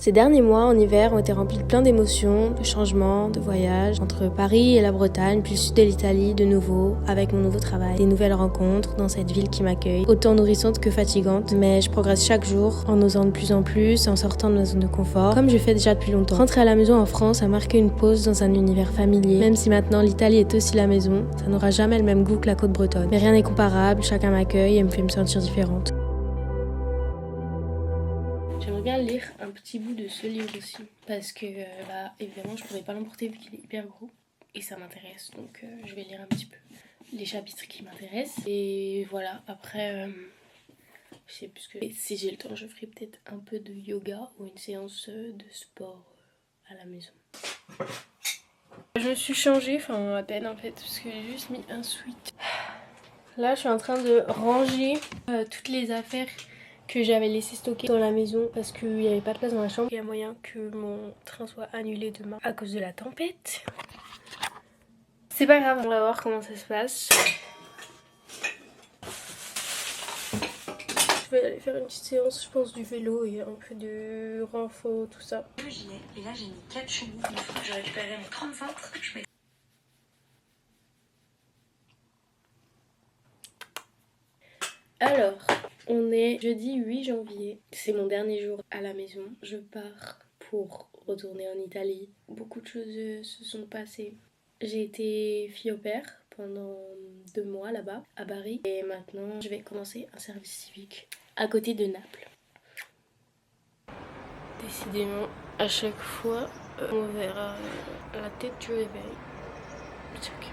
Ces derniers mois, en hiver, ont été remplis de plein d'émotions, de changements, de voyages, entre Paris et la Bretagne, puis le sud de l'Italie, de nouveau, avec mon nouveau travail, des nouvelles rencontres dans cette ville qui m'accueille, autant nourrissante que fatigante, mais je progresse chaque jour, en osant de plus en plus, en sortant de ma zone de confort, comme je fais déjà depuis longtemps. Rentrer à la maison en France a marqué une pause dans un univers familier, même si maintenant l'Italie est aussi la maison, ça n'aura jamais le même goût que la côte bretonne. Mais rien n'est comparable, chacun m'accueille et me fait me sentir différente. J'aimerais bien lire un petit bout de ce livre aussi, parce que évidemment je pourrais pas l'emporter vu qu'il est hyper gros et ça m'intéresse, donc je vais lire un petit peu les chapitres qui m'intéressent. Et voilà, après je sais plus que si j'ai le temps je ferai peut-être un peu de yoga ou une séance de sport à la maison. Je me suis changée, enfin à peine en fait, parce que j'ai juste mis un sweat. Là je suis en train de ranger toutes les affaires que j'avais laissé stocker dans la maison parce qu'il n'y avait pas de place dans la chambre. Il y a moyen que mon train soit annulé demain à cause de la tempête. C'est pas grave, on va voir comment ça se passe. Je vais aller faire une petite séance, je pense, du vélo et un peu de renfort, tout ça. J'y ai, et là j'ai mis 4 chenilles. Une fois que j'ai récupéré mes 35, je mets... Alors, on est jeudi 8 janvier. C'est mon dernier jour à la maison. Je pars pour retourner en Italie. Beaucoup de choses se sont passées. J'ai été fille au père pendant 2 mois là-bas, à Bari. Et maintenant, je vais commencer un service civique à côté de Naples. Décidément, à chaque fois, on verra la tête du réveil. Check.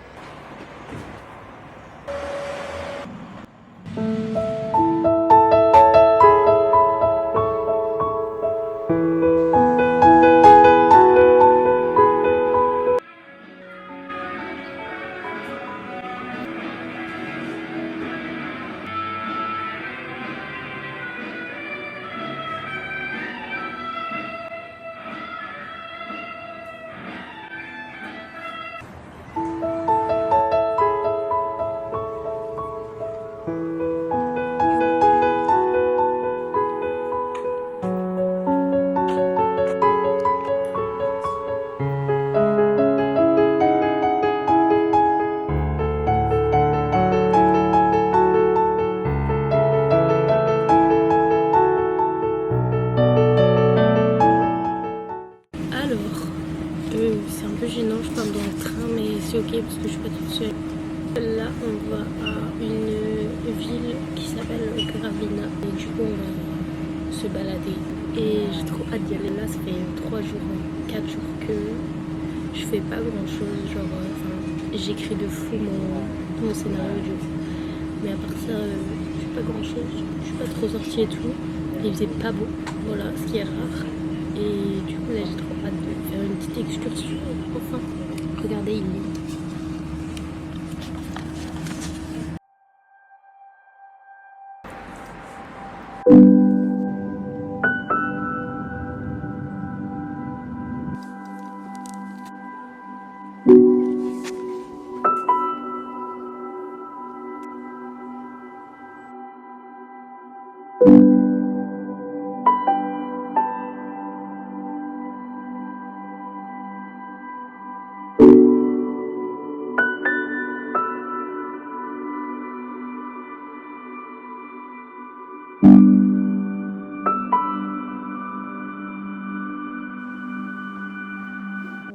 C'est un peu gênant, je parle dans le train, mais c'est ok parce que je suis pas toute seule. Là, on va à une ville qui s'appelle Gravina et du coup, on va se balader. Et j'ai trop hâte d'y aller. Là, ça fait 3 jours, 4 jours que je fais pas grand chose. Genre, j'écris de fou mon scénario du coup. Mais à part ça, je fais pas grand chose. Je suis pas trop sortie et tout. Il faisait pas beau, voilà, ce qui est rare. Et du coup là j'ai trop hâte de faire une petite excursion. Enfin, regardez, il est.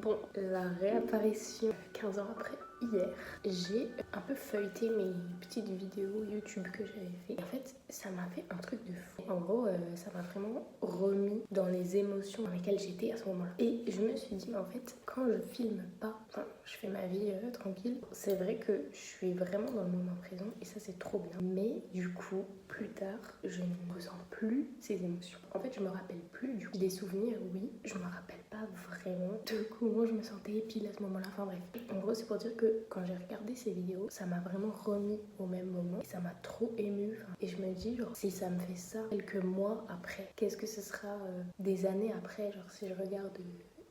Bon, la réapparition 15 ans après hier, j'ai un peu feuilleté mes petites vidéos YouTube que j'avais fait. En fait, ça m'a fait un truc de fou. En gros, ça m'a vraiment remis dans les émotions dans lesquelles j'étais à ce moment-là. Et je me suis dit, mais en fait, quand je filme pas, enfin, je fais ma vie tranquille, c'est vrai que je suis vraiment dans le moment présent et ça c'est trop bien. Mais du coup, plus tard, je ne ressens plus ces émotions. En fait, je me rappelle plus du coup des souvenirs, oui, je me rappelle pas vraiment de comment je me sentais pile à ce moment-là. Enfin bref, en gros, c'est pour dire que quand j'ai regardé ces vidéos, ça m'a vraiment remis au même moment et ça m'a trop émue. Et je me dis, genre, si ça me fait ça quelques mois après, qu'est-ce que ce sera des années après, genre si je regarde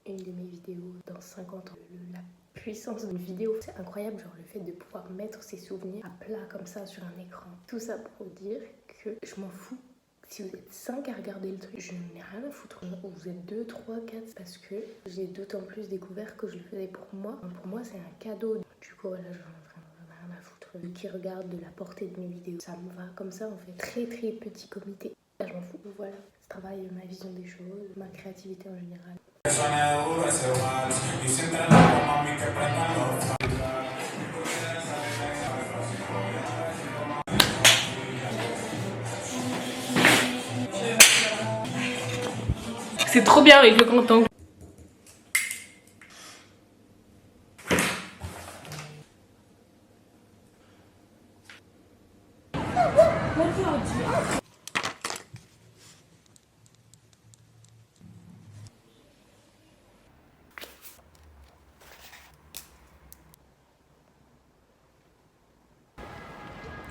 une de mes vidéos dans 50 ans, la puissance d'une vidéo, c'est incroyable, genre le fait de pouvoir mettre ses souvenirs à plat comme ça sur un écran. Tout ça pour dire que je m'en fous Si vous êtes 5 à regarder le truc, je n'ai rien à foutre. Vous êtes 2, 3, 4, parce que j'ai d'autant plus découvert que je le faisais pour moi. Pour moi, c'est un cadeau. Du coup, voilà, j'en ai rien à foutre. Qui regarde de la portée de mes vidéos, ça me va comme ça, en fait. Très très petit comité. Là, je m'en fous. Voilà, je travaille ma vision des choses, ma créativité en général. C'est trop bien avec le grand angle.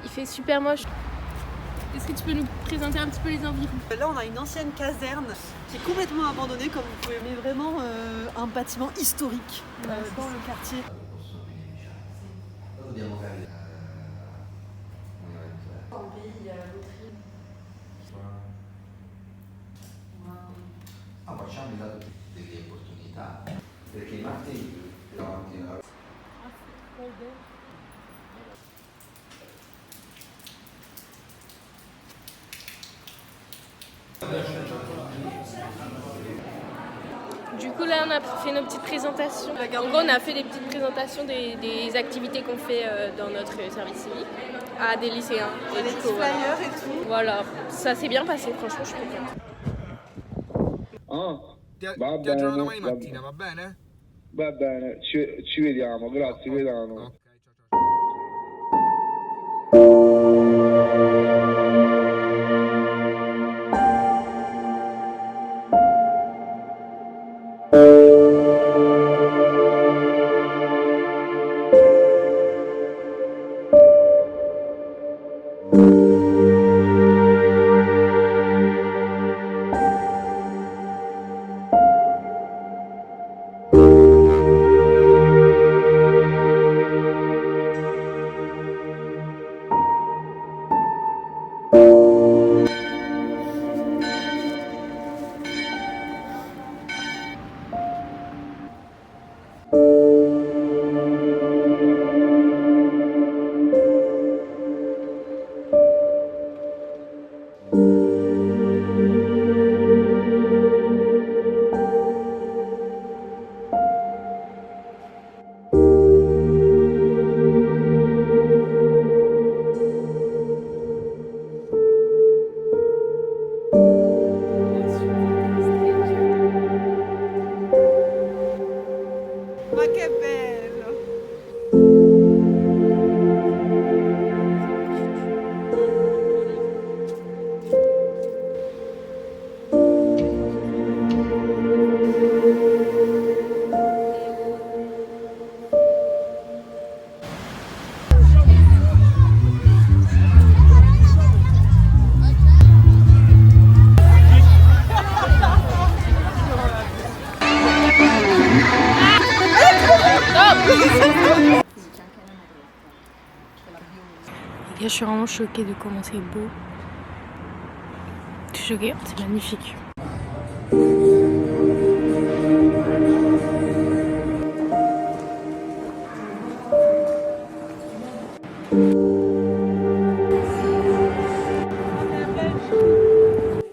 Il fait super moche. Est-ce que tu peux nous présenter un petit peu les environs? Là, on a une ancienne caserne qui est complètement abandonnée, comme vous pouvez, mais vraiment un bâtiment historique dans le quartier. Facciamo il lato delle opportunità, perché i martedì Du coup là on a fait nos petites présentations. En gros on a fait des petites présentations des activités qu'on fait dans notre service civique à des lycéens. Et des petits flyers et tout. Voilà, ça s'est bien passé, franchement je suis contente. Ti aggiorno domani mattina, va bene? Va bene, ci vediamo, grazie Gaetano. Ok, ciao. Ma che bello! Je suis vraiment choquée de comment c'est beau. Je suis choquée, c'est magnifique.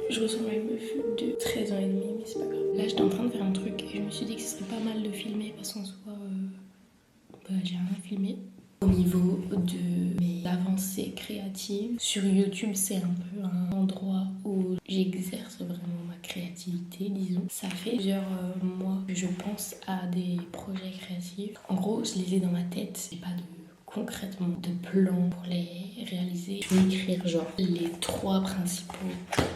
Je ressemble à une meuf de 13 ans et demi, mais c'est pas grave. Là, j'étais en train de faire un truc et je me suis dit que ce serait pas mal de filmer parce qu'en soi, j'ai rien filmé. Au niveau de mes avancées créatives, sur YouTube, c'est un peu un endroit où j'exerce vraiment ma créativité, disons. Ça fait plusieurs mois que je pense à des projets créatifs. En gros, je les ai dans ma tête, j'ai pas concrètement de plan pour les réaliser. Je vais écrire genre les 3 principaux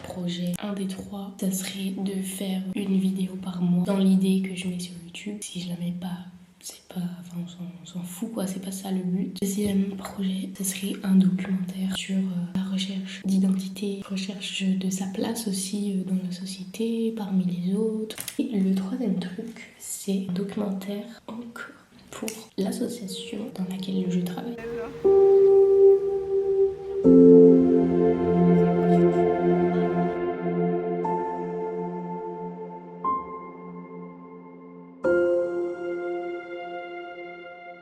projets. Un des 3, ça serait de faire une vidéo par mois dans l'idée que je mets sur YouTube. Si je la mets pas, c'est pas, enfin on s'en fout quoi, c'est pas ça le but. Deuxième projet, ce serait un documentaire sur la recherche d'identité, recherche de sa place aussi dans la société, parmi les autres. Et le troisième truc, c'est un documentaire encore pour l'association dans laquelle je travaille.